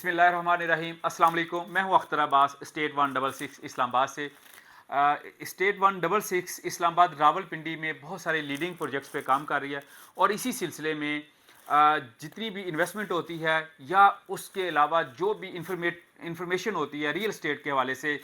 बिस्मिल्लाहिर्रहमानिर्रहीम। अस्सलाम वालेकुम। मैं हूं अख्तर अब्बास, स्टेट 166 इस्लामाबाद से। स्टेट 166 इस्लामाबाद रावलपिंडी में बहुत सारे लीडिंग प्रोजेक्ट्स पे काम कर रही है और इसी सिलसिले में जितनी भी इन्वेस्टमेंट होती है या उसके अलावा जो भी इंफॉर्मेशन होती है रियल एस्टेट के हवाले से,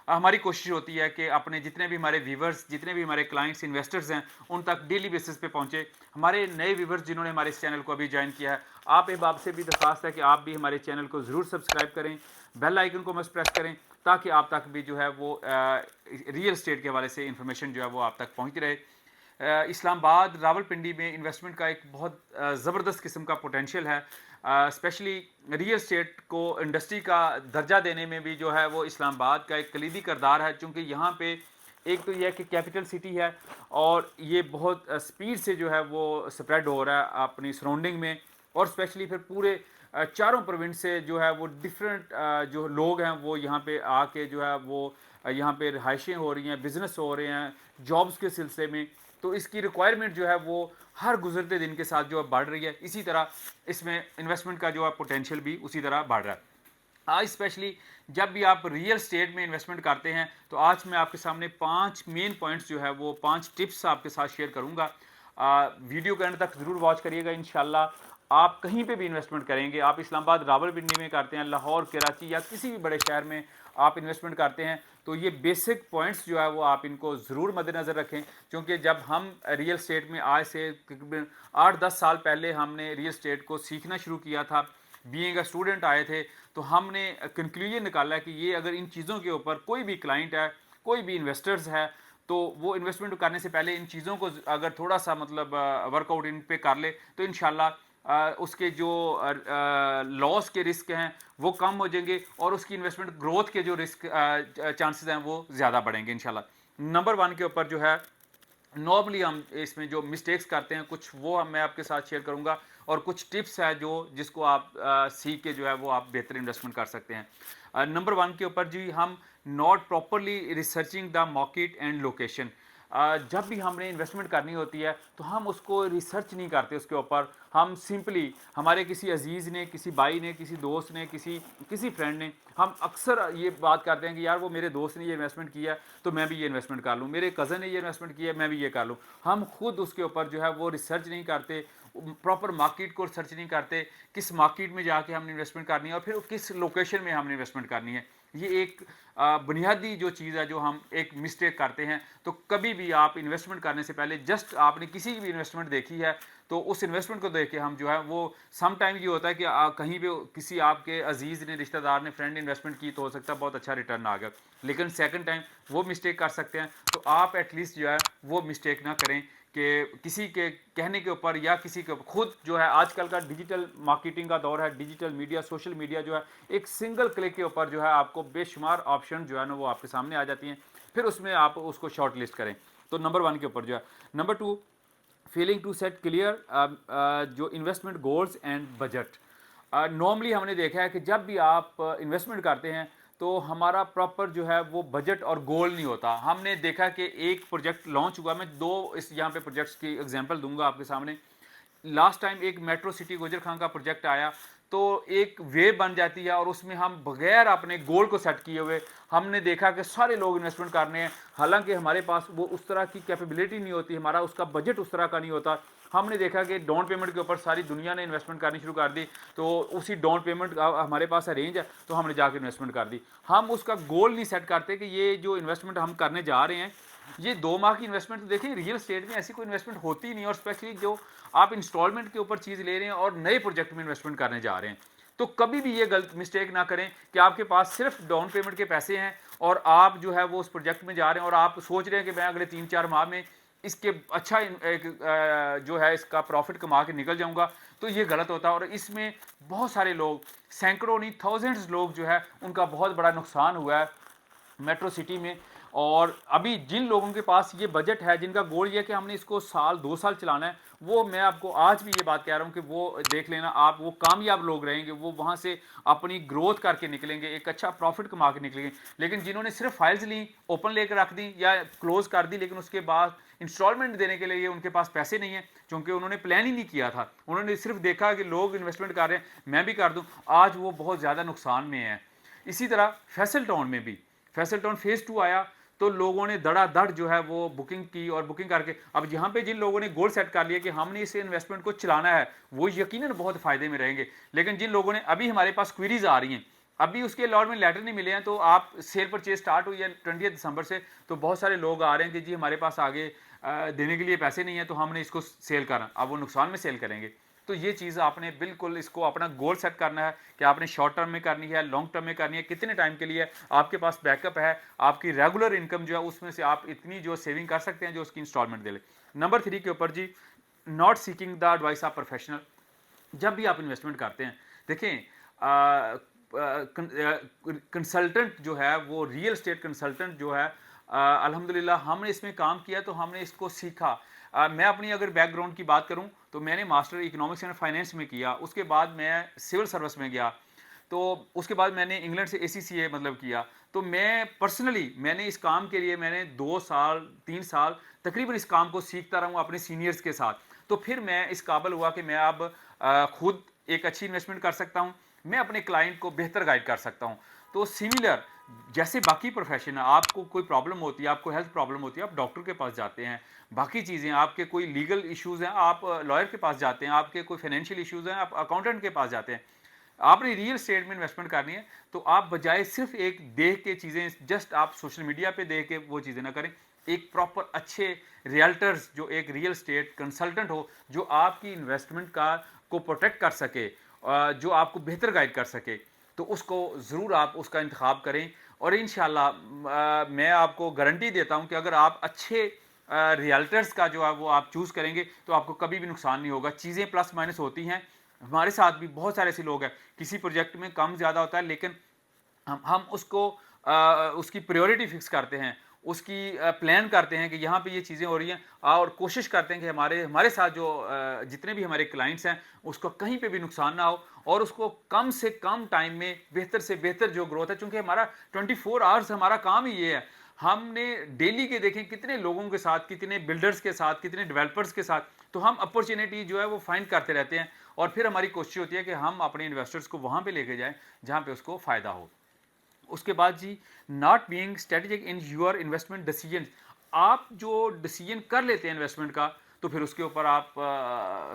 हमारी कोशिश होती है कि अपने जितने भी हमारे व्यूवर्स, जितने भी हमारे क्लाइंट्स, इन्वेस्टर्स हैं, उन तक डेली बेसिस पे पहुंचे। हमारे नए व्यूवर्स जिन्होंने हमारे इस चैनल को अभी ज्वाइन किया है, आप एक बात से भी दरख्वास्त है कि आप भी हमारे चैनल को ज़रूर सब्सक्राइब करें, बेल आइकन को मस्ट प्रेस करें, ताकि आप तक भी जो है वो रियल एस्टेट के हवाले से इंफॉर्मेशन जो है वो आप तक पहुँचती रहे। इस्लामाबाद रावलपिंडी में इन्वेस्टमेंट का एक बहुत ज़बरदस्त किस्म का पोटेंशियल है। स्पेशली रियल एस्टेट को इंडस्ट्री का दर्जा देने में भी जो है वो इस्लामाबाद का एक कलीदी किरदार है, चूँकि यहाँ पे एक तो यह है कि कैपिटल सिटी है और ये बहुत स्पीड से जो है वो स्प्रेड हो रहा है अपनी सराउंडिंग में। और स्पेशली फिर पूरे चारों प्रोविंस से जो है वो डिफरेंट जो लोग हैं वो यहाँ पे आके जो है वो यहाँ पे रिहाइशें हो रही हैं, बिज़नेस हो रहे हैं, जॉब्स के सिलसिले में। तो इसकी रिक्वायरमेंट जो है वो हर गुजरते दिन के साथ जो है बढ़ रही है। इसी तरह इसमें इन्वेस्टमेंट का जो है पोटेंशियल भी उसी तरह बढ़ रहा है। आज स्पेशली जब भी आप रियल स्टेट में इन्वेस्टमेंट करते हैं, तो आज मैं आपके सामने 5 मेन पॉइंट्स जो है वो 5 टिप्स आपके साथ शेयर करूंगा। वीडियो के एंड तक ज़रूर वॉच करिएगा। इंशाल्लाह आप कहीं पे भी इन्वेस्टमेंट करेंगे, आप इस्लामाबाद रावलपिंडी में करते हैं, लाहौर, कराची या किसी भी बड़े शहर में आप इन्वेस्टमेंट करते हैं, तो ये बेसिक पॉइंट्स जो है वो आप इनको ज़रूर मद्देनज़र रखें। क्योंकि जब हम रियल स्टेट में आज से तकरीबन 8-10 साल पहले हमने रियल स्टेट को सीखना शुरू किया था, बीइंग अ स्टूडेंट आए थे, तो हमने कंक्लूजन निकाला कि ये अगर इन चीज़ों के ऊपर कोई भी क्लाइंट है, कोई भी इन्वेस्टर्स है, तो वो इन्वेस्टमेंट करने से पहले इन चीज़ों को अगर थोड़ा सा मतलब वर्कआउट इन पे कर ले, तो इंशाल्लाह उसके जो लॉस के रिस्क हैं वो कम हो जाएंगे और उसकी इन्वेस्टमेंट ग्रोथ के जो रिस्क चांसेस हैं वो ज़्यादा बढ़ेंगे इंशाल्लाह। नंबर 1 के ऊपर जो है, नॉर्मली हम इसमें जो मिस्टेक्स करते हैं कुछ, वो मैं आपके साथ शेयर करूंगा और कुछ टिप्स है जो जिसको आप सीख के जो है वो आप बेहतर इन्वेस्टमेंट कर सकते हैं। नंबर 1 के ऊपर जी, हम not properly researching the market and location. जब भी हमने इन्वेस्टमेंट करनी होती है तो हम उसको रिसर्च नहीं करते उसके ऊपर। हम सिंपली, हमारे किसी अजीज़ ने, किसी भाई ने, किसी दोस्त ने, किसी किसी फ्रेंड ने, हम अक्सर ये बात करते हैं कि यार वो मेरे दोस्त ने ये इन्वेस्टमेंट किया तो मैं भी ये इन्वेस्टमेंट कर लूँ, मेरे कज़न ने ये इन्वेस्टमेंट किया मैं भी ये कर लूँ। हम खुद उसके ऊपर जो है वो रिसर्च नहीं करते, प्रॉपर मार्केट को रिसर्च नहीं करते, किस मार्केट में जाके हमने इन्वेस्टमेंट करनी है और फिर किस लोकेशन में हमने इन्वेस्टमेंट करनी है। ये एक बुनियादी जो चीज़ है जो हम एक मिस्टेक करते हैं। तो कभी भी आप इन्वेस्टमेंट करने से पहले जस्ट आपने किसी की भी इन्वेस्टमेंट देखी है तो उस इन्वेस्टमेंट को देख के हम जो है वो, सम टाइम ये होता है कि कहीं पे किसी आपके अजीज़ ने, रिश्तेदार ने, फ्रेंड ने इन्वेस्टमेंट की तो हो सकता है बहुत अच्छा रिटर्न आ गया, लेकिन सेकंड टाइम वो मिस्टेक कर सकते हैं। तो आप एटलीस्ट जो है वो मिस्टेक ना करें कि किसी के कहने के ऊपर या किसी के खुद जो है, आजकल का डिजिटल मार्केटिंग का दौर है, डिजिटल मीडिया, सोशल मीडिया जो है, एक सिंगल क्लिक के ऊपर जो है आपको बेशुमार ऑप्शन जो है ना वो आपके सामने आ जाती हैं, फिर उसमें आप उसको शॉर्ट लिस्ट करें। तो नंबर 1 के ऊपर जो है। Number 2, failing to set clear जो investment goals and budget. Normally हमने देखा है कि जब भी आप इन्वेस्टमेंट करते हैं तो हमारा प्रॉपर जो है वो बजट और गोल नहीं होता। हमने देखा कि एक प्रोजेक्ट लॉन्च हुआ, मैं 2 इस यहाँ पे प्रोजेक्ट्स की एग्जांपल दूंगा आपके सामने। लास्ट टाइम एक मेट्रो सिटी गुजर खान का प्रोजेक्ट आया, तो एक वेव बन जाती है और उसमें हम बगैर अपने गोल को सेट किए हुए हमने देखा कि सारे लोग इन्वेस्टमेंट करने हैं, हालांकि हमारे पास वो उस तरह की कैपेबिलिटी नहीं होती, हमारा उसका बजट उस तरह का नहीं होता। हमने देखा कि डाउन पेमेंट के ऊपर सारी दुनिया ने इन्वेस्टमेंट करनी शुरू कर दी, तो उसी डाउन पेमेंट हमारे पास अरेंज है तो हमने जाकर इन्वेस्टमेंट कर दी। हम उसका गोल नहीं सेट करते कि ये जो इन्वेस्टमेंट हम करने जा रहे हैं, ये 2 माह की इन्वेस्टमेंट। तो देखिए रियल स्टेट में ऐसी कोई इन्वेस्टमेंट होती नहीं, और स्पेशली जो आप इंस्टॉलमेंट के ऊपर चीज़ ले रहे हैं और नए प्रोजेक्ट में इन्वेस्टमेंट करने जा रहे हैं, तो कभी भी ये गलत मिस्टेक ना करें कि आपके पास सिर्फ डाउन पेमेंट के पैसे हैं और आप जो है वो उस प्रोजेक्ट में जा रहे हैं और आप सोच रहे हैं कि मैं अगले 3-4 माह में इसके अच्छा एक जो है इसका प्रॉफिट कमा के निकल जाऊंगा। तो ये गलत होता है और इसमें बहुत सारे लोग, सैकड़ों नहीं थाउजेंड्स लोग जो है उनका बहुत बड़ा नुकसान हुआ है मेट्रो सिटी में। और अभी जिन लोगों के पास ये बजट है, जिनका गोल ये है कि हमने इसको साल 2 साल चलाना है, वो मैं आपको आज भी ये बात कह रहा हूँ कि वो देख लेना, आप वो कामयाब लोग रहेंगे, वो वहाँ से अपनी ग्रोथ करके निकलेंगे, एक अच्छा प्रॉफिट कमा के निकलेंगे। लेकिन जिन्होंने सिर्फ फाइल्स ली, ओपन लेकर रख दी या क्लोज कर दी, लेकिन उसके बाद इंस्टॉलमेंट देने के लिए उनके पास पैसे नहीं है, क्योंकि उन्होंने प्लान ही नहीं किया था, उन्होंने सिर्फ देखा कि लोग इन्वेस्टमेंट कर रहे हैं, मैं भी कर दूं, आज वो बहुत ज़्यादा नुकसान में है। इसी तरह फैसल टाउन में भी, फैसल टाउन फेज़ 2 आया तो लोगों ने धड़ाधड़ जो है वो बुकिंग की, और बुकिंग करके अब यहाँ पे जिन लोगों ने गोल सेट कर लिया कि हमने इस इन्वेस्टमेंट को चलाना है, वो यकीनन बहुत फ़ायदे में रहेंगे। लेकिन जिन लोगों ने, अभी हमारे पास क्वेरीज आ रही हैं, अभी उसके अलॉटमेंट लेटर नहीं मिले हैं, तो आप सेल परचेज स्टार्ट हुई है 20 दिसंबर से, तो बहुत सारे लोग आ रहे हैं कि जी हमारे पास आगे देने के लिए पैसे नहीं है, तो हमने इसको सेल करना, अब वो नुकसान में सेल करेंगे। तो ये चीज़ आपने बिल्कुल इसको अपना गोल सेट करना है कि आपने शॉर्ट टर्म में करनी है, लॉन्ग टर्म में करनी है, कितने टाइम के लिए आपके पास बैकअप है, आपकी रेगुलर इनकम जो है उसमें से आप इतनी जो सेविंग कर सकते हैं जो उसकी इंस्टॉलमेंट दे ले। नंबर 3 के ऊपर जी, not seeking the advice of professional. जब भी आप इन्वेस्टमेंट करते हैं, देखें कंसल्टेंट जो है, वो रियल स्टेट कंसल्टेंट जो है, अल्हम्दुलिल्लाह हमने इसमें काम किया तो हमने इसको सीखा। मैं अपनी अगर बैकग्राउंड की बात करूं तो मैंने मास्टर इकोनॉमिक्स एंड फाइनेंस में किया, उसके बाद मैं सिविल सर्विस में गया, तो उसके बाद मैंने इंग्लैंड से ACCA मतलब किया। तो मैं पर्सनली मैंने इस काम के लिए मैंने 2 साल 3 साल तकरीबन इस काम को सीखता रहा हूँ अपने सीनियर्स के साथ। तो फिर मैं इस काबिल हुआ कि मैं अब खुद एक अच्छी इन्वेस्टमेंट कर सकता हूँ, मैं अपने क्लाइंट को बेहतर गाइड कर सकता हूँ। तो सिमिलर जैसे बाकी प्रोफेशन है, आपको कोई प्रॉब्लम होती है, आपको हेल्थ प्रॉब्लम होती है, आप डॉक्टर के पास जाते हैं, बाकी चीज़ें आपके कोई लीगल इश्यूज़ हैं, आप लॉयर के पास जाते हैं, आपके कोई फाइनेंशियल इश्यूज़ हैं, आप अकाउंटेंट के पास जाते हैं। आपने रियल स्टेट में इन्वेस्टमेंट करनी है, तो आप बजाय सिर्फ एक देख के चीज़ें, जस्ट आप सोशल मीडिया पे देख के वो चीज़ें ना करें, एक प्रॉपर अच्छे रियल्टर्स जो एक रियल स्टेट कंसल्टेंट हो, जो आपकी इन्वेस्टमेंट का को प्रोटेक्ट कर सके, जो आपको बेहतर गाइड कर सके, तो उसको ज़रूर आप उसका इंतखाब करें। और इंशाल्लाह मैं आपको गारंटी देता हूं कि अगर आप अच्छे रियल्टर्स का जो है वो आप चूज़ करेंगे, तो आपको कभी भी नुकसान नहीं होगा। चीज़ें प्लस माइनस होती हैं, हमारे साथ भी बहुत सारे ऐसे लोग हैं, किसी प्रोजेक्ट में कम ज़्यादा होता है, लेकिन हम उसको उसकी प्रायोरिटी फिक्स करते हैं, उसकी प्लान करते हैं कि यहाँ पे ये चीज़ें हो रही हैं, और कोशिश करते हैं कि हमारे हमारे साथ जो जितने भी हमारे क्लाइंट्स हैं, उसको कहीं पे भी नुकसान ना हो, और उसको कम से कम टाइम में बेहतर से बेहतर जो ग्रोथ है, चूँकि हमारा 24 आवर्स हमारा काम ही ये है। हमने डेली के देखें कितने लोगों के साथ, कितने बिल्डर्स के साथ, कितने डेवलपर्स के साथ, तो हम अपॉर्चुनिटी जो है वो फाइंड करते रहते हैं, और फिर हमारी कोशिश होती है कि हम अपने इन्वेस्टर्स को वहाँ पे लेके जाएँ जहाँ पे उसको फ़ायदा हो। उसके बाद जी, not being strategic in your investment decision. आप जो डिसीजन कर लेते हैं इन्वेस्टमेंट का, तो फिर उसके ऊपर आप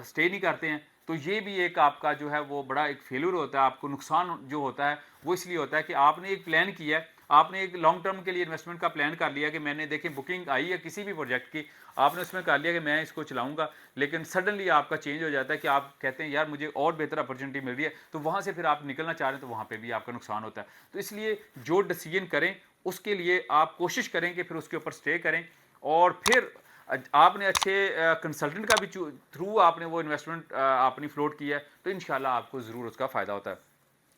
स्टे नहीं करते हैं, तो ये भी एक आपका जो है वो बड़ा एक फेल्यूर होता है। आपको नुकसान जो होता है वो इसलिए होता है कि आपने एक प्लान किया है, आपने एक लॉन्ग टर्म के लिए इन्वेस्टमेंट का प्लान कर लिया कि मैंने, देखें बुकिंग आई है किसी भी प्रोजेक्ट की, आपने उसमें कर लिया कि मैं इसको चलाऊंगा, लेकिन सडनली आपका चेंज हो जाता है कि आप कहते हैं यार मुझे और बेहतर अपॉर्चुनिटी मिल रही है, तो वहाँ से फिर आप निकलना चाह रहे हैं, तो वहाँ पे भी आपका नुकसान होता है। तो इसलिए जो डिसीजन करें उसके लिए आप कोशिश करें कि फिर उसके ऊपर स्टे करें, और फिर आपने अच्छे कंसल्टेंट का भी थ्रू आपने वो इन्वेस्टमेंट आपने फ्लोट किया है, तो इंशाल्लाह आपको ज़रूर उसका फ़ायदा होता है।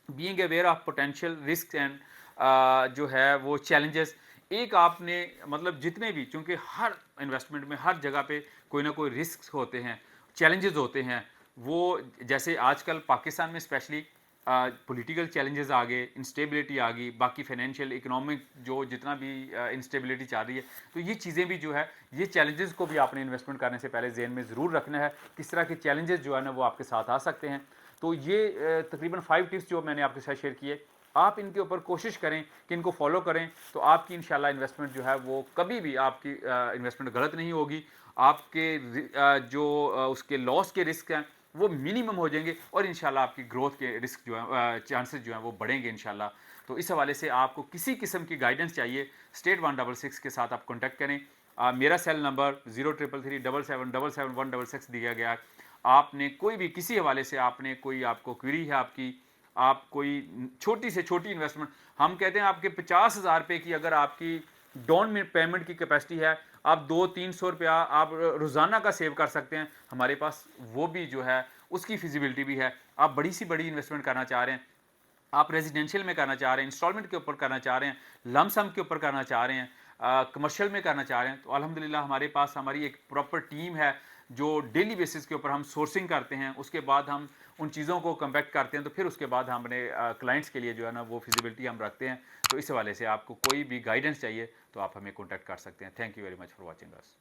Being aware of potential risk and जो है वो चैलेंजेस, एक आपने मतलब जितने भी, चूंकि हर इन्वेस्टमेंट में हर जगह पे कोई ना कोई रिस्क होते हैं, चैलेंजेस होते हैं, वो जैसे आजकल पाकिस्तान में स्पेशली पॉलिटिकल चैलेंजेस आ गए, इंस्टेबिलिटी आ गई, बाकी फाइनेंशियल इकोनॉमिक जो जितना भी इंस्टेबिलिटी चल रही है, तो ये चीज़ें भी जो है, ये चैलेंजेस को भी आपने इन्वेस्टमेंट करने से पहले जहन में ज़रूर रखना है, किस तरह के चैलेंजेस जो है ना वो आपके साथ आ सकते हैं। तो ये तकरीबन 5 टिप्स जो मैंने आपके साथ शेयर किए, आप इनके ऊपर कोशिश करें कि इनको फॉलो करें, तो आपकी इंशाल्लाह इन्वेस्टमेंट जो है वो कभी भी आपकी इन्वेस्टमेंट गलत नहीं होगी। आपके जो उसके लॉस के रिस्क हैं वो मिनिमम हो जाएंगे, और इंशाल्लाह आपकी ग्रोथ के रिस्क जो है, चांसेस जो हैं वो बढ़ेंगे इंशाल्लाह। तो इस हवाले से आपको किसी किस्म की गाइडेंस चाहिए, स्टेट 166 के साथ आप कॉन्टैक्ट करें। मेरा सेल नंबर 0333777716 दिया गया है। आपने कोई भी किसी हवाले से आपने कोई आपको क्वेरी है आपकी, आप कोई छोटी से छोटी इन्वेस्टमेंट, हम कहते हैं आपके 50,000 रुपये की अगर आपकी डाउन पेमेंट की कैपेसिटी है, आप 200-300 रुपया आप रोज़ाना का सेव कर सकते हैं, हमारे पास वो भी जो है उसकी फिजिबिलिटी भी है। आप बड़ी सी बड़ी इन्वेस्टमेंट करना चाह रहे हैं, आप रेजिडेंशियल में करना चाह रहे हैं, इंस्टॉलमेंट के ऊपर करना चाह रहे हैं, लमसम के ऊपर करना चाह रहे हैं, कमर्शियल में करना चाह रहे हैं, तो अल्हम्दुलिल्लाह हमारे पास हमारी एक प्रॉपर टीम है, जो डेली बेसिस के ऊपर हम सोर्सिंग करते हैं, उसके बाद हम उन चीज़ों को कम्पैक्ट करते हैं, तो फिर उसके बाद हम अपने क्लाइंट्स के लिए जो है ना वो फिजिबिलिटी हम रखते हैं। तो इस हवाले से आपको कोई भी गाइडेंस चाहिए तो आप हमें कॉन्टैक्ट कर सकते हैं। Thank you very much for watching us.